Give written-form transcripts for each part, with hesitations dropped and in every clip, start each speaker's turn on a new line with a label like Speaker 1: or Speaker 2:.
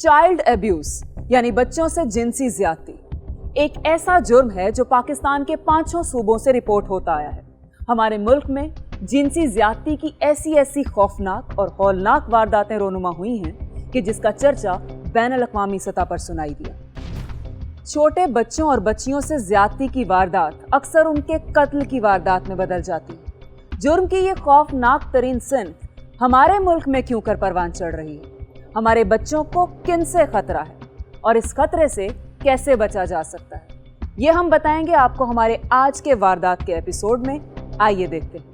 Speaker 1: Child abuse यानी बच्चों से जिनसी ज्यादती एक ऐसा जुर्म है जो पाकिस्तान के 5 सूबों से रिपोर्ट होता आया है। हमारे मुल्क में जिनसी ज्यादती की ऐसी खौफनाक और हौलनाक वारदातें रोनुमा हुई हैं कि जिसका चर्चा बैनुल-अक़वामी सतह पर सुनाई दिया। छोटे बच्चों और बच्चियों से ज्यादती की वारदात अक्सर उनके कत्ल की वारदात में बदल जाती है। जुर्म की ये खौफनाक तरीन सिन्फ हमारे मुल्क में क्यों कर परवान चढ़ रही है? हमारे बच्चों को किन से खतरा है और इस खतरे से कैसे बचा जा सकता है, ये हम बताएंगे आपको हमारे आज के वारदात के एपिसोड में। आइए देखते हैं।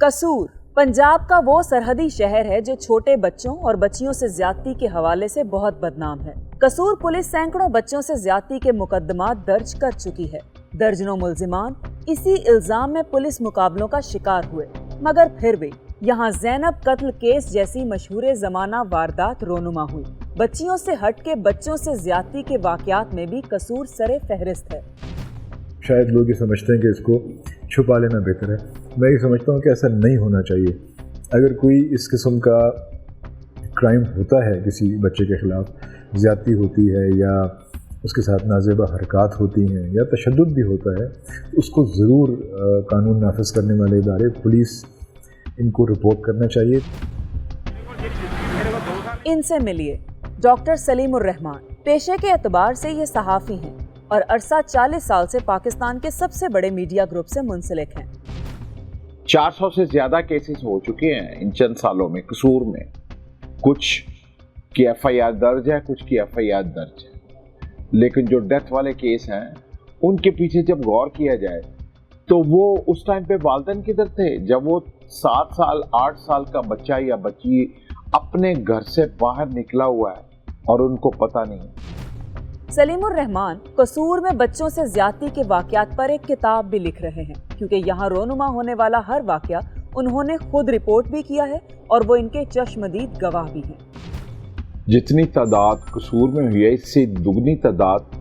Speaker 1: कसूर पंजाब का वो सरहदी शहर है जो छोटे बच्चों और बच्चियों से ज्यादती के हवाले से बहुत बदनाम है। कसूर पुलिस सैकड़ों बच्चों से ज्यादती के मुकदमात दर्ज कर चुकी है। दर्जनों मुल्जिमान इसी इल्जाम में पुलिस मुकाबलों का शिकार हुए, मगर फिर भी यहाँ ज़ैनब कत्ल केस जैसी मशहूर ज़माना वारदात रोनुमा हुई। बच्चियों से हट के बच्चों से ज्यादती के वाकयात में भी कसूर सरे फहरिस्त है।
Speaker 2: शायद लोग ये समझते हैं कि इसको छुपा लेना बेहतर है। मैं ये समझता हूँ कि ऐसा नहीं होना चाहिए। अगर कोई इस किस्म का क्राइम होता है, किसी बच्चे के ख़िलाफ़ ज़्यादती होती है या उसके साथ नाज़ेबा हरकत होती हैं या तशद्दुद भी होता है, उसको ज़रूर कानून नाफिज करने वाले इदारे, पुलिस, इनको रिपोर्ट करना चाहिए।
Speaker 1: इनसे मिलिए डॉक्टर सलीमुर रहमान। पेशे के एतबार से ये सहाफ़ी हैं और अरसा 40 साल से पाकिस्तान के सबसे बड़े मीडिया ग्रुप से मुंसलिक हैं।
Speaker 3: 400 से ज़्यादा केसेस हो चुके हैं इन चंद सालों में कसूर में। कुछ की FIR दर्ज है, कुछ की FIR दर्ज है, लेकिन जो डेथ वाले केस हैं उनके पीछे जब गौर किया जाए तो वो उस टाइम पे वालिदैन किधर थे जब वो 7 साल 8 साल का बच्चा या बच्ची अपने घर से बाहर निकला हुआ है और उनको पता नहीं।
Speaker 1: सलीमुर रहमान कसूर में बच्चों से ज्यादती के वाकयात पर एक किताब भी लिख रहे हैं, क्योंकि यहाँ रोनुमा होने वाला हर वाकया उन्होंने खुद रिपोर्ट भी किया है और वो इनके चश्मदीद गवाह भी हैं।
Speaker 3: जितनी तादाद कसूर में हुई है, इससे दुगनी तादाद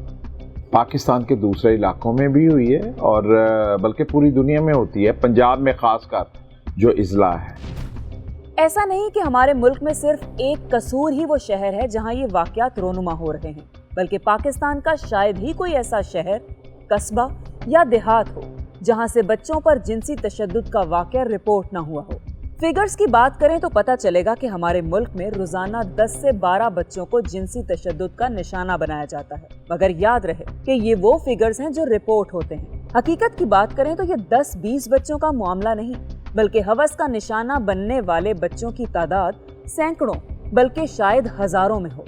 Speaker 3: पाकिस्तान के दूसरे इलाकों में भी हुई है और बल्कि पूरी दुनिया में होती है, पंजाब में खासकर जो इजला है।
Speaker 1: ऐसा नहीं कि हमारे मुल्क में सिर्फ एक कसूर ही वो शहर है जहाँ ये वाकयात रोनुमा हो रहे हैं, बल्कि पाकिस्तान का शायद ही कोई ऐसा शहर, कस्बा या देहात हो जहाँ से बच्चों पर जिनसी तशद्दुद का वाकया रिपोर्ट ना हुआ हो। फिगर्स की बात करें तो पता चलेगा कि हमारे मुल्क में रोजाना 10 से 12 बच्चों को जिनसी तशद्दुद का निशाना बनाया जाता है, मगर याद रहे कि ये वो फिगर्स हैं जो रिपोर्ट होते हैं। हकीकत की बात करें तो ये 10-20 बच्चों का मामला नहीं, बल्कि हवस का निशाना बनने वाले बच्चों की तादाद सैकड़ों बल्कि शायद हजारों में हो।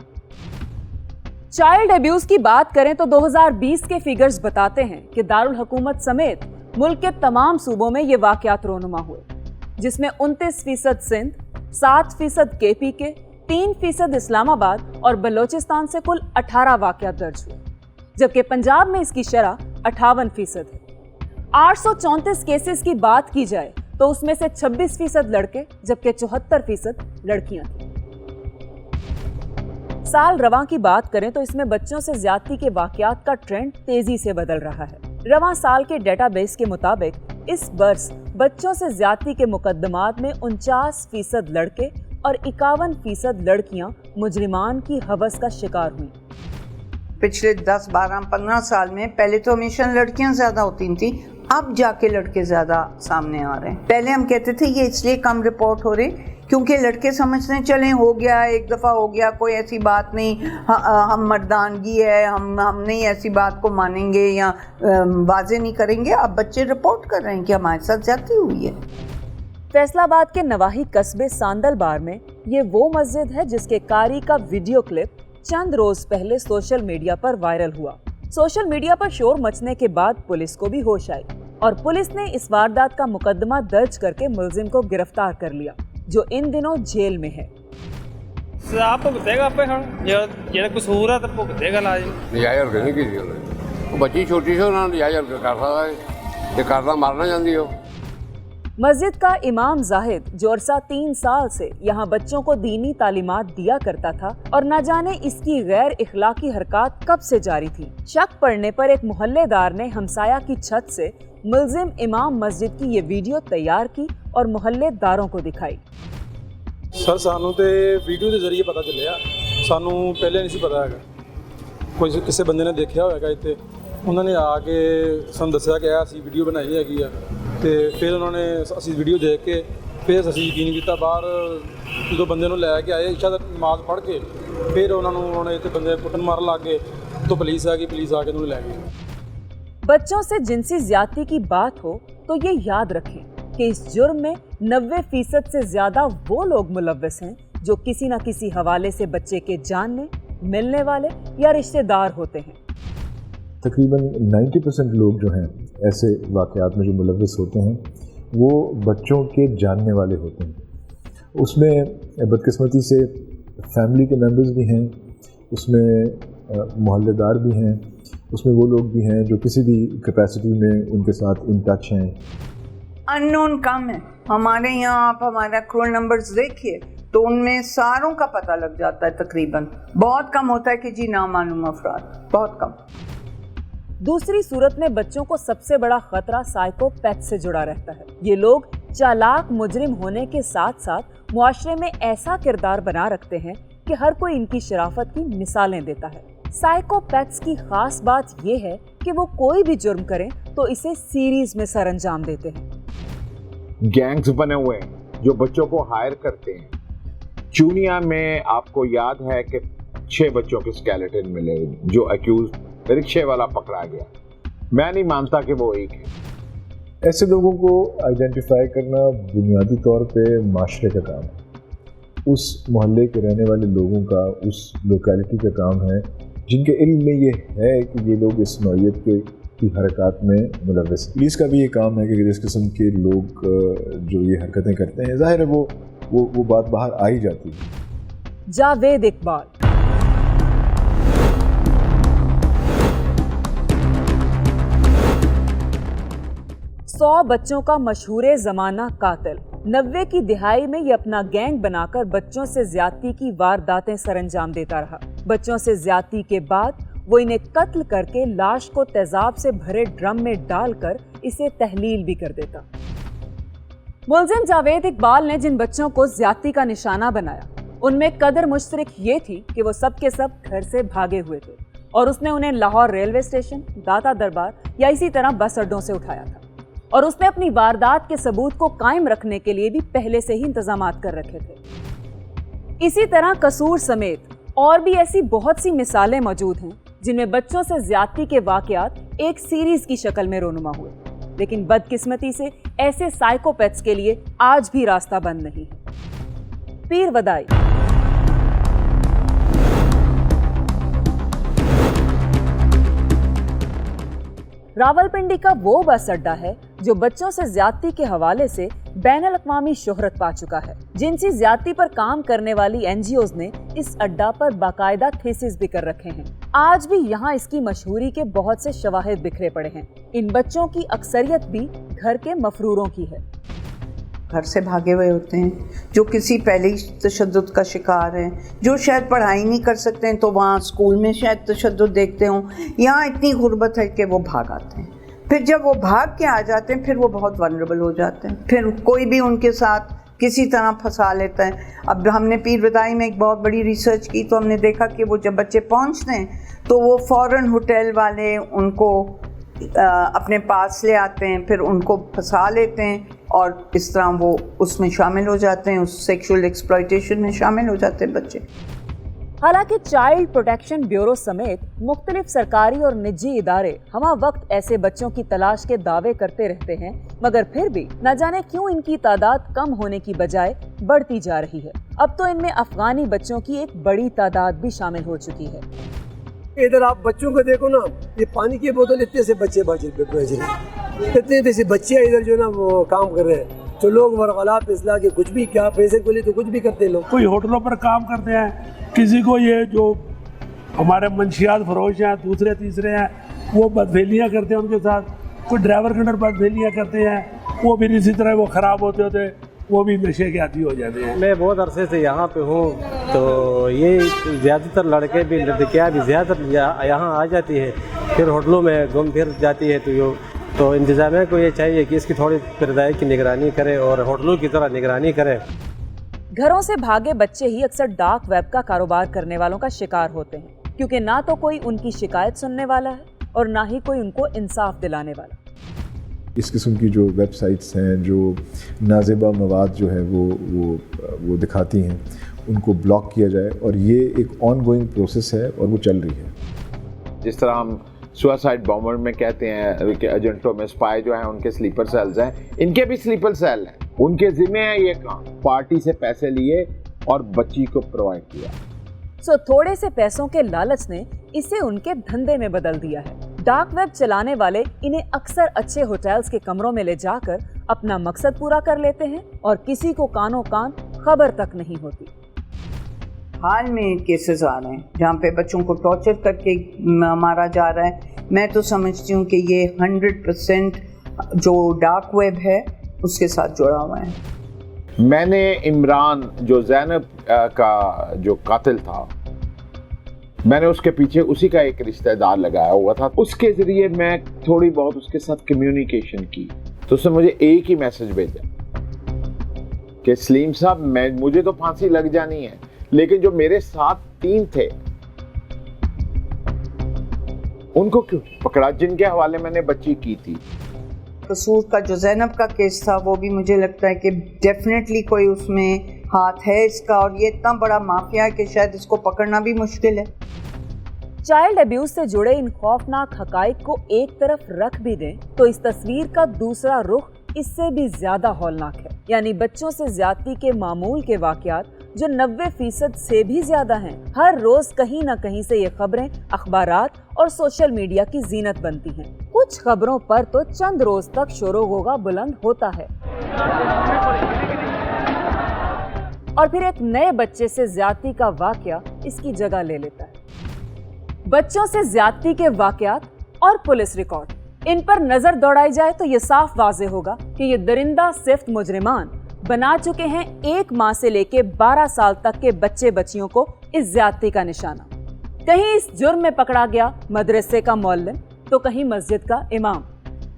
Speaker 1: चाइल्ड एब्यूज की बात करें तो 2020 के फिगर्स बताते हैं कि दारुल हुकूमत समेत मुल्क के तमाम सूबों में ये वाकयात रोनुमा हुए, जिसमें 29% सिंध, 7% KPK, 3% इस्लामाबाद और बलोचिस्तान से कुल 18 वाकयात दर्ज हुए, जबकि पंजाब में इसकी शरह 58% है। 834 केसेस की बात की जाए तो उसमें से 26% लड़के जबकि 74% लड़कियां थी। साल रवां की बात करें तो इसमें बच्चों से ज्यादती के वाकयात का ट्रेंड तेजी से बदल रहा है। रवां साल के डेटाबेस के मुताबिक इस बरस बच्चों से ज्यादती के मुकदमात में 49% लड़के और 51% लड़कियां मुजरिमान की हवस का शिकार हुई।
Speaker 4: पिछले 10, 12, 15 साल में पहले तो हमेशा लड़कियां ज्यादा होती थी, अब जाके लड़के ज्यादा सामने आ रहे हैं। पहले हम कहते थे ये इसलिए कम रिपोर्ट हो रहे क्योंकि लड़के समझते चलें हो गया, एक दफ़ा हो गया, कोई ऐसी बात नहीं, हम मर्दानगी है, हम नहीं ऐसी बात को मानेंगे या वाजे नहीं करेंगे। अब बच्चे रिपोर्ट कर रहे हैं कि हमारे साथ ज्यादती हुई है।
Speaker 1: फैसलाबाद के नवाही कस्बे सांदलबार में ये वो मस्जिद है जिसके कारी का वीडियो क्लिप चंद रोज पहले सोशल मीडिया पर वायरल हुआ। सोशल मीडिया पर शोर मचने के बाद पुलिस को भी होश आई और पुलिस ने इस वारदात का मुकदमा दर्ज करके मुलजिम को गिरफ्तार कर लिया, जो इन दिनों जेल में है।
Speaker 5: आप भुगतेगा पे हम जेड़ा कसूर है तो भुगतेगा लाजिम।
Speaker 6: नजायज हरकत नहीं की ਉਹਨੇ। ਉਹ ਬੱਚੀ ਛੋਟੀ ਸੀ, ਉਹਨਾਂ ਨੇ ਨਜਾਇਜ਼ ਹਰਕਤ ਕਰ ਸਕਦਾ ਹੈ, ਜੇ ਕਰਦਾ ਮਰ ਨਾ ਜਾਂਦੀ ਉਹ।
Speaker 1: مسجد کا امام زاہد جو عرصہ 3 سال سے یہاں بچوں کو دینی تعلیمات دیا کرتا تھا اور نہ جانے اس کی غیر اخلاقی حرکات کب سے جاری تھی، شک پڑنے پر ایک محلے دار نے ہمسایہ کی چھت سے ملزم امام مسجد کی یہ ویڈیو تیار کی اور محلے داروں کو دکھائی۔
Speaker 6: سر سانوں تے ویڈیو کے ذریعے پتہ چلیا، سانوں پہلے نہیں سی پتا ہے، کوئی کسی بندے نے دیکھا ہوئے گا اتنے، انہوں نے آ کے سن دسیا کہ اسی ویڈیو بنائی ہے تے پھر انہوں نے اسی ویڈیو دیکھ کے پھر اسی یقین کیتا، باہر جو بندے لے کے آئے عشاء دی نماز پڑھ کے پھر انہوں نے اتنے بندے کٹن مارن لگ گئے تو پولیس آ کے انہوں نے لے گئی۔
Speaker 1: بچوں سے جنسی زیادتی کی بات ہو تو یہ یاد رکھیں کہ اس جرم میں 90% سے زیادہ وہ لوگ ملوث ہیں جو کسی نہ کسی حوالے سے بچے کے جاننے، ملنے والے یا رشتہ دار ہوتے ہیں۔
Speaker 2: تقریباً 90% لوگ جو ہیں ایسے واقعات میں جو ملوث ہوتے ہیں وہ بچوں کے جاننے والے ہوتے ہیں۔ اس میں بدقسمتی سے فیملی کے ممبرز بھی ہیں، اس میں محلے دار بھی ہیں، اس میں وہ لوگ بھی ہیں جو کسی بھی کیپیسٹی میں ان کے ساتھ ان ٹچ ہیں۔
Speaker 4: ان نون کم ہے ہمارے یہاں، آپ ہمارا کرول نمبرز دیکھیے تو ان میں ساروں کا پتہ لگ جاتا ہے، تقریباً بہت کم ہوتا ہے کہ جی نامعلوم افراد، بہت کم۔
Speaker 1: دوسری صورت میں بچوں کو سب سے بڑا خطرہ سائیکو پیتھ سے جڑا رہتا ہے۔ یہ لوگ چالاک مجرم ہونے کے ساتھ ساتھ معاشرے میں ایسا کردار بنا رکھتے ہیں کہ ہر کوئی ان کی شرافت کی مثالیں دیتا ہے۔ سائیکو پیتھس کی خاص بات یہ ہے کہ وہ کوئی بھی جرم کریں تو اسے سیریز میں سر انجام دیتے ہیں۔
Speaker 3: گینگز بنے ہوئے ہیں جو بچوں کو ہائر کرتے ہیں۔ چونیا میں آپ کو یاد ہے کہ 6 بچوں کے اسکیلیٹن ملے جو ایکیوز رکشے والا پکڑا گیا۔ میں نہیں مانتا کہ وہ ایک ہے۔
Speaker 2: ایسے لوگوں کو آئیڈینٹیفائی کرنا بنیادی طور پہ معاشرے کا کام ہے، اس محلے کے رہنے والے لوگوں کا، اس لوکیلٹی کا کام ہے جن کے علم میں یہ ہے کہ یہ لوگ اس نوعیت کی حرکات میں ملوث ہیں۔ پولیس کا بھی یہ کام ہے کہ اس قسم کے لوگ جو یہ حرکتیں کرتے ہیں، ظاہر ہے وہ بات باہر آ ہی جاتی ہے۔
Speaker 1: جاوید اقبال۔ 100 بچوں کا مشہور زمانہ قاتل 90 کی دہائی میں یہ اپنا گینگ بنا کر بچوں سے زیادتی کی وارداتیں سر انجام دیتا رہا۔ بچوں سے زیادتی کے بعد وہ انہیں قتل کر کے لاش کو تیزاب سے بھرے ڈرم میں ڈال کر اسے تحلیل بھی کر دیتا۔ ملزم جاوید اقبال نے جن بچوں کو زیادتی کا نشانہ بنایا ان میں قدر مشترک یہ تھی کہ وہ سب کے سب گھر سے بھاگے ہوئے تھے اور اس نے انہیں لاہور ریلوے اسٹیشن، داتا دربار یا اسی طرح بس اڈوں سے اٹھایا تھا، اور اس نے اپنی واردات کے ثبوت کو قائم رکھنے کے لیے بھی پہلے سے ہی انتظامات کر رکھے تھے۔ اسی طرح قصور سمیت اور بھی ایسی بہت سی مثالیں موجود ہیں جن میں بچوں سے زیادتی کے واقعات ایک سیریز کی شکل میں رونما ہوئے، لیکن بدقسمتی سے ایسے سائیکوپیتھس کے لیے آج بھی راستہ بند نہیں ہے۔ پیر ودائی۔ راولپنڈی کا وہ بس اڈا ہے جو بچوں سے زیادتی کے حوالے سے بین الاقوامی شہرت پا چکا ہے۔ جنسی زیادتی پر کام کرنے والی NGOs نے اس اڈا پر باقاعدہ تھیسس بھی کر رکھے ہیں۔ آج بھی یہاں اس کی مشہوری کے بہت سے شواہد بکھرے پڑے ہیں۔ ان بچوں کی اکثریت بھی گھر کے مفروروں کی ہے،
Speaker 4: گھر سے بھاگے ہوئے ہوتے ہیں، جو کسی پہلے تشدد کا شکار ہیں، جو شاید پڑھائی نہیں کر سکتے ہیں تو وہاں اسکول میں شاید تشدد دیکھتے ہوں، یہاں اتنی غربت ہے کہ وہ بھاگ آتے ہیں۔ پھر جب وہ بھاگ کے آ جاتے ہیں پھر وہ بہت ونریبل ہو جاتے ہیں، پھر کوئی بھی ان کے ساتھ کسی طرح پھنسا لیتا ہے۔ اب ہم نے پیر ودائی میں ایک بہت بڑی ریسرچ کی تو ہم نے دیکھا کہ وہ جب بچے پہنچتے ہیں تو وہ فوراً ہوٹل والے ان کو اپنے پاس لے آتے ہیں، پھر ان کو پھنسا لیتے ہیں اور اس طرح وہ اس میں شامل ہو جاتے ہیں، اس سیکشول ایکسپلائٹیشن میں شامل ہو جاتے ہیں بچے۔
Speaker 1: حالانکہ چائلڈ پروٹیکشن بیورو سمیت مختلف سرکاری اور نجی ادارے ہمہ وقت ایسے بچوں کی تلاش کے دعوے کرتے رہتے ہیں، مگر پھر بھی نہ جانے کیوں ان کی تعداد کم ہونے کی بجائے بڑھتی جا رہی ہے۔ اب تو ان میں افغانی بچوں کی ایک بڑی تعداد بھی شامل ہو چکی ہے۔
Speaker 7: ادھر آپ بچوں کو دیکھو نا، یہ پانی کی بوتل اتنے سے بچے اتنے سے بچے ادھر جو نا وہ کام کر رہے ہیں، تو لوگ ورغلات اصلاح کے کچھ بھی کیا پیسے کو لے تو کچھ بھی کرتے ہیں لوگ۔
Speaker 8: کوئی ہوٹلوں پر کام کرتے ہیں، کسی کو یہ جو ہمارے منشیات فروش ہیں، دوسرے تیسرے ہیں، وہ بدفعلیاں کرتے ہیں ان کے ساتھ، कोई ड्राइवर के अंदर बदफेलियाँ करते हैं, वो भी इसी तरह वो ख़राब होते होते वो भी नशे के आदी हो जाते हैं।
Speaker 9: मैं बहुत अरसे से यहाँ पे हूँ, तो ये ज़्यादातर लड़के भी लड़कियाँ भी ज़्यादातर यहाँ आ जाती है, फिर होटलों में घूम फिर जाती है। तो इंतज़ामिया को ये चाहिए कि इसकी थोड़ी किरदार की निगरानी करे और होटलों की तरह निगरानी करे।
Speaker 1: घरों से भागे बच्चे ही अक्सर डार्क वेब का कारोबार करने वालों का शिकार होते हैं, क्योंकि ना तो कोई उनकी शिकायत सुनने वाला है और ना ही कोई उनको इंसाफ दिलाने वाला।
Speaker 2: इस किस्म की जो वेबसाइट्स हैं जो नाज़ेबा मवाद जो है वो दिखाती हैं, उनको ब्लॉक किया जाए, और ये एक ऑन गोइंग प्रोसेस है और वो चल रही है।
Speaker 3: जिस तरह हम सुसाइड बॉम्बर में कहते हैं कि एजेंटों में स्पाई जो हैं उनके स्लीपर सेल्स हैं, इनके भी स्लीपर सेल हैं, उनके जिम्मे है ये काम, पार्टी से पैसे लिए और बच्ची को प्रोवाइड किया।
Speaker 1: सो थोड़े से पैसों के लालच ने इसे उनके धंधे में बदल दिया है। डार्क वेब चलाने वाले इन्हें अक्सर अच्छे होटल्स के कमरों में ले जाकर अपना मकसद पूरा कर लेते हैं और किसी को कानों कान खबर तक नहीं होती।
Speaker 4: हाल में केसेस आ रहे हैं जहाँ पे बच्चों को टॉर्चर करके मारा जा रहा है। मैं तो समझती हूँ कि ये 100% जो डार्क वेब है उसके साथ जुड़ा हुआ है।
Speaker 3: मैंने इमरान जो ज़ैनब का जो कातिल था, मैंने उसके पीछे उसी का एक रिश्तेदार लगाया हुआ था, उसके ज़रिए मैं थोड़ी बहुत उसके साथ कम्युनिकेशन की, तो उसने मुझे एक ही मैसेज भेजा कि सलीम साहब मुझे तो फांसी लग जानी है, लेकिन जो मेरे साथ 3 थे उनको क्यों पकड़ा, जिनके हवाले मैंने बच्ची की थी।
Speaker 4: कसूर का जो ज़ैनब का केस था वो भी मुझे लगता है कि डेफिनेटली कोई उसमें हाथ है इसका, और ये इतना बड़ा माफिया है कि शायद इसको पकड़ना भी मुश्किल है।
Speaker 1: चाइल्ड अब्यूज से जुड़े इन खौफनाक हकाइक को एक तरफ रख भी दें तो इस तस्वीर का दूसरा रुख इससे भी ज्यादा हौलनाक है, यानी बच्चों से ज्यादती के मामूल के वाकयात जो 90% से भी ज्यादा हैं। हर रोज कहीं न कहीं से ये खबरें अखबारात और सोशल मीडिया की जीनत बनती हैं। कुछ खबरों पर तो चंद रोज तक शोर-ओ-गोगा बुलंद होता है और फिर एक नए बच्चे से ज्यादती का वाकया इसकी जगह ले लेता है। बच्चों से ज्यादती के वाकयात और पुलिस रिकॉर्ड, इन पर नजर दौड़ाई जाए तो ये साफ वाज़ेह होगा कि ये दरिंदा सिफ्त मुजरिमान बना चुके हैं 1 माह से लेके 12 साल तक के बच्चे बच्चियों को इस ज्यादती का निशाना। कहीं इस जुर्म में पकड़ा गया मदरसे का मौल्लिम तो कहीं मस्जिद का इमाम,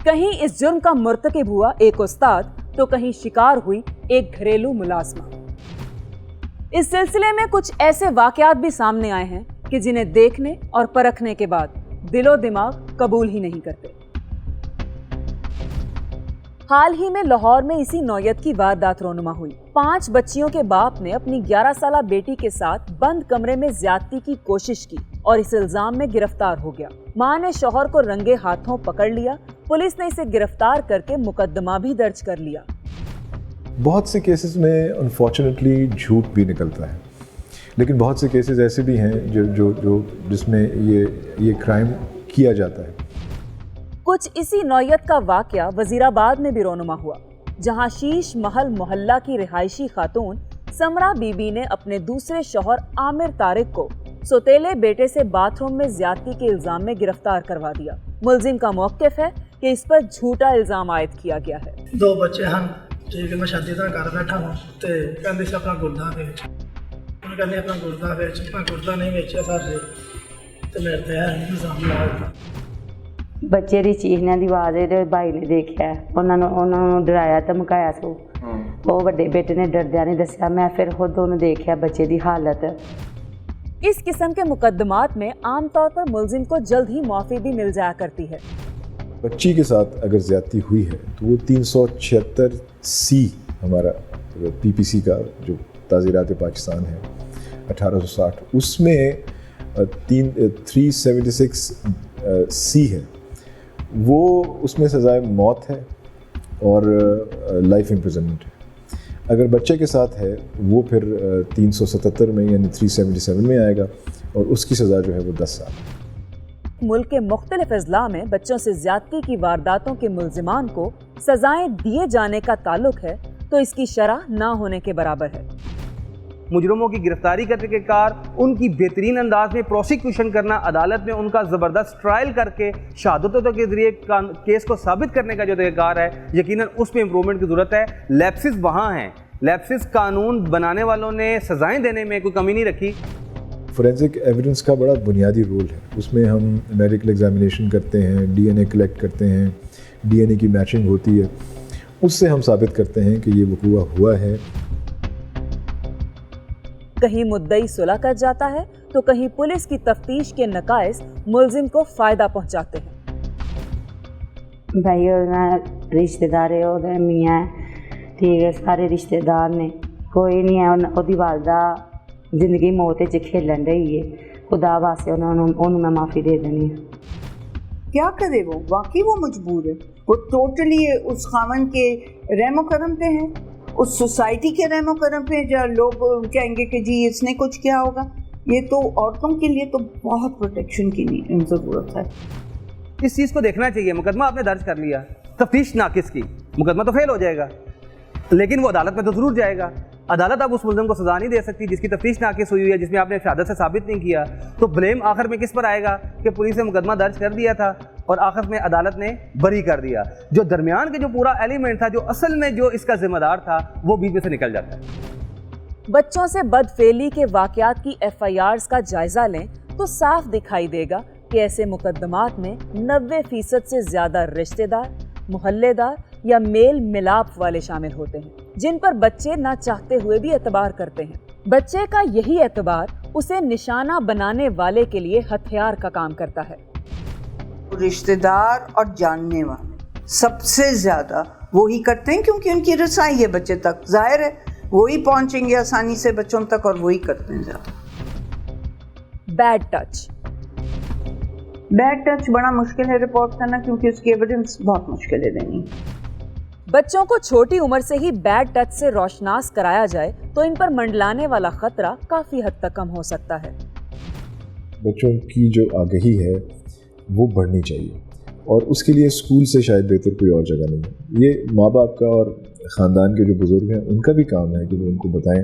Speaker 1: कहीं इस जुर्म का मुर्तकिब हुआ एक उस्ताद तो कहीं शिकार हुई एक घरेलू मुलाजमा। इस सिलसिले में कुछ ऐसे वाकयात भी सामने आए हैं कि जिन्हें देखने और परखने के बाद दिलो दिमाग कबूल ही नहीं करते। हाल ही में लाहौर में इसी नौयत की वारदात रोनुमा हुई। 5 बच्चियों के बाप ने अपनी 11 साला बेटी के साथ बंद कमरे में ज्यादती की कोशिश की और इस इल्जाम में गिरफ्तार हो गया। मां ने शौहर को रंगे हाथों पकड़ लिया। पुलिस ने इसे गिरफ्तार करके मुकदमा भी दर्ज कर लिया।
Speaker 2: बहुत से केसेस में अनफॉर्चुनेटली झूठ भी निकलता है, लेकिन बहुत से केसेस ऐसे भी हैं जो जिसमें ये क्राइम किया जाता है।
Speaker 1: कुछ इसी नौयत का वाकया वजीराबाद में भी रोनुमा हुआ, जहां शीश महल मोहल्ला की रिहायशी खातून समरा बीबी ने अपने दूसरे शौहर आमिर तारिक को सौतेले बेटे से बाथरूम में ज्यादती के इल्जाम में गिरफ्तार करवा दिया। मुलजिम का मौक़िफ़ है कि इस पर झूठा इल्जाम आयद किया गया है।
Speaker 10: 2 बच्चे हैं, ठीक है, मैं शादी का घर बैठा हूँ तो कहते से अपना गुर्दा बेच, कहते अपना गुर्दा नहीं बेचा सारे तो मेरे ते इल्जाम लाया।
Speaker 11: ਬੱਚੇ ਦੀ ਚੀਖਣ ਦੀ ਆਵਾਜ਼ ਇਹਦੇ ਭਾਈ ਨੇ ਦੇਖਿਆ, ਉਹਨਾਂ ਨੂੰ ਡਰਾਇਆ ਧਮਕਾਇਆ ਸੋ ਉਹ ਵੱਡੇ ਬੇਟੇ ਨੇ ਡਰਦਿਆਂ ਨਹੀਂ ਦੱਸਿਆ। मैं फिर खुद ਉਹਨੂੰ ਦੇਖਿਆ ਬੱਚੇ ਦੀ हालत।
Speaker 1: इस किस्म के मुकदमात में आमतौर पर मुलजिम को जल्द ही मुआफ़ी भी मिल जाया करती है।
Speaker 2: बच्ची के साथ अगर ज्यादती हुई है तो वो 376C हमारा PPC का जो ताज़ीरात पाकिस्तान है 1860, उसमें 376C है, वो उसमें सज़ाए मौत है और लाइफ इम्प्रिजनमेंट है। अगर बच्चे के साथ है वो फिर 377 में यानी 377 में आएगा और उसकी सज़ा जो है वो 10 साल।
Speaker 1: मुल्क के मुख्तलिफ अजला में बच्चों से ज्यादती की वारदातों के मुलजिमान को सजाएं दिए जाने का ताल्लुक है तो इसकी शरह ना होने के बराबर है।
Speaker 12: مجرموں کی گرفتاری کرنے کے کار، ان کی بہترین انداز میں پروسیکیوشن کرنا، عدالت میں ان کا زبردست ٹرائل کر کے شہادتوں کے ذریعے کیس کو ثابت کرنے کا جو طریقہ کار ہے، یقیناً اس پہ امپرومنٹ کی ضرورت ہے. لیپسز وہاں ہیں، لیپسز قانون بنانے والوں نے سزائیں دینے میں کوئی کمی نہیں رکھی.
Speaker 2: فورینسک ایویڈنس کا بڑا بنیادی رول ہے، اس میں ہم میڈیکل ایگزامینیشن کرتے ہیں، ڈی این اے کلیکٹ کرتے ہیں، ڈی این اے کی میچنگ ہوتی ہے، اس سے ہم ثابت کرتے ہیں کہ یہ وقوع ہوا ہے.
Speaker 1: کہیں مدعی صلح کر جاتا ہے تو کہیں پولیس کی تفتیش کے نقائص ملزم کو فائدہ پہنچاتے ہیں.
Speaker 11: بھائی رشتے دار میاں ٹھیک ہے، سارے رشتے دار نے، کوئی نہیں ہے. وہ والدہ زندگی موت کھیلن رہی ہے، خدا واسطے انہوں میں معافی دے دینی ہے.
Speaker 4: کیا کرے وہ؟ واقعی وہ مجبور ہے. وہ ٹوٹلی اس خاوند کے رحم و کرم پہ ہے، اس سوسائٹی کے رحم و کرم پہ، جہاں لوگ کہیں گے کہ جی اس نے کچھ کیا ہوگا. یہ تو عورتوں کے لیے تو بہت پروٹیکشن کی ضرورت ہے.
Speaker 12: اس چیز کو دیکھنا چاہیے. مقدمہ آپ نے درج کر لیا، تفتیش ناقص کی، مقدمہ تو فیل ہو جائے گا، لیکن وہ عدالت میں تو ضرور جائے گا. عدالت اب اس ملزم کو سزا نہیں دے سکتی جس کی تفتیش ناقص ہوئی ہے، جس میں آپ نے شہادت سے ثابت نہیں کیا. تو بلیم آخر میں کس پر آئے گا کہ پولیس نے مقدمہ درج کر دیا تھا اور آخر میں عدالت نے بری کر دیا. جو درمیان کے جو پورا ایلیمنٹ تھا، جو اصل میں جو اس کا ذمہ دار تھا، وہ بیچ میں سے نکل جاتا ہے.
Speaker 1: بچوں سے بدفعلی کے واقعات کی FIRs کا جائزہ لیں تو صاف دکھائی دے گا کہ ایسے مقدمات میں 90% سے زیادہ رشتہ دار، محلے دار یا میل ملاپ والے شامل ہوتے ہیں، جن پر بچے نہ چاہتے ہوئے بھی اعتبار کرتے ہیں. بچے کا یہی اعتبار اسے نشانہ بنانے والے کے لیے ہتھیار کا کام کرتا ہے.
Speaker 4: رشتہ دار اور جاننے والے سب سے زیادہ وہی کرتے ہیں، کیونکہ ان کی رسائی ہے بچے تک. ظاہر ہے وہی پہنچیں گے آسانی سے بچوں تک، اور وہی کرتے ہیں زیادہ.
Speaker 1: Bed touch.
Speaker 4: بیڈ ٹچ بڑا مشکل ہے رپورٹ کرنا، کیونکہ اس کی ایویڈنس بہت مشکل ہے دینی.
Speaker 1: بچوں کو چھوٹی عمر سے ہی بیڈ ٹچ سے روشناس کرایا جائے تو ان پر منڈلانے والا خطرہ کافی حد تک کم ہو سکتا ہے.
Speaker 2: بچوں کی جو آگہی ہے وہ بڑھنی چاہیے، اور اس کے لیے اسکول سے شاید بہتر کوئی اور جگہ نہیں ہے. یہ ماں باپ کا اور خاندان کے جو بزرگ ہیں ان کا بھی کام ہے کہ وہ ان کو بتائیں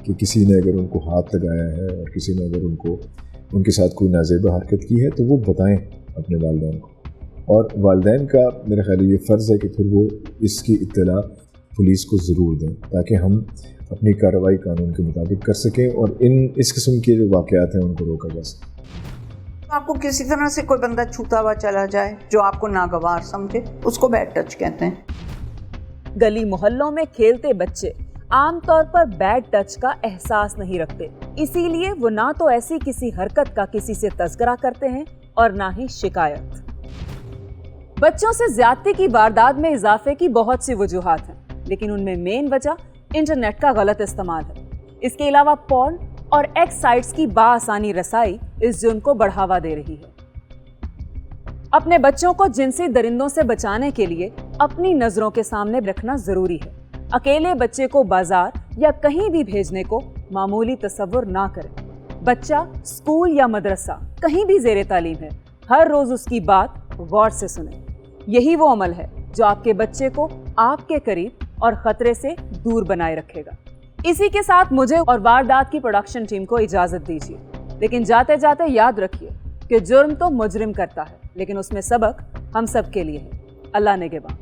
Speaker 2: کہ کسی نے اگر ان کو ہاتھ لگایا ہے اور کسی نے اگر ان کے ساتھ کوئی نازیبہ حرکت کی ہے تو وہ بتائیں اپنے والدین کو. اور والدین کا میرا خیال یہ فرض ہے کہ پھر وہ اس کی اطلاع پولیس کو ضرور دیں، تاکہ ہم اپنی کارروائی قانون کے مطابق کر سکیں اور اس قسم کے جو واقعات ہیں ان کو روکا جا سکے.
Speaker 4: آپ کو کسی طرح سے کوئی بندہ چھوتا ہوا چلا جائے جو آپ کو ناگوار سمجھے، اس کو بیڈ ٹچ کہتے ہیں.
Speaker 1: گلی محلوں میں کھیلتے بچے عام طور پر بیڈ ٹچ کا احساس نہیں رکھتے، اسی لیے وہ نہ تو ایسی کسی حرکت کا کسی سے تذکرہ کرتے ہیں اور نہ ہی شکایت. بچوں سے زیادتی کی واردات میں اضافے کی بہت سی وجوہات ہیں، لیکن ان میں مین وجہ انٹرنیٹ کا غلط استعمال ہے. اس کے علاوہ پورن اور ایکس سائٹس کی بآسانی رسائی اس جرم کو بڑھاوا دے رہی ہے. اپنے بچوں کو جنسی درندوں سے بچانے کے لیے اپنی نظروں کے سامنے رکھنا ضروری ہے. اکیلے بچے کو بازار یا کہیں بھی بھیجنے کو معمولی تصور نہ کریں. بچہ اسکول یا مدرسہ کہیں بھی زیر تعلیم ہے، ہر روز اس کی بات غور سے سنیں. یہی وہ عمل ہے جو آپ کے بچے کو آپ کے قریب اور خطرے سے دور بنائے رکھے گا. اسی کے ساتھ مجھے اور واردات کی پروڈکشن ٹیم کو اجازت دیجیے، لیکن جاتے جاتے یاد رکھیے کہ جرم تو مجرم کرتا ہے، لیکن اس میں سبق ہم سب کے لیے ہے. اللہ نگہباں.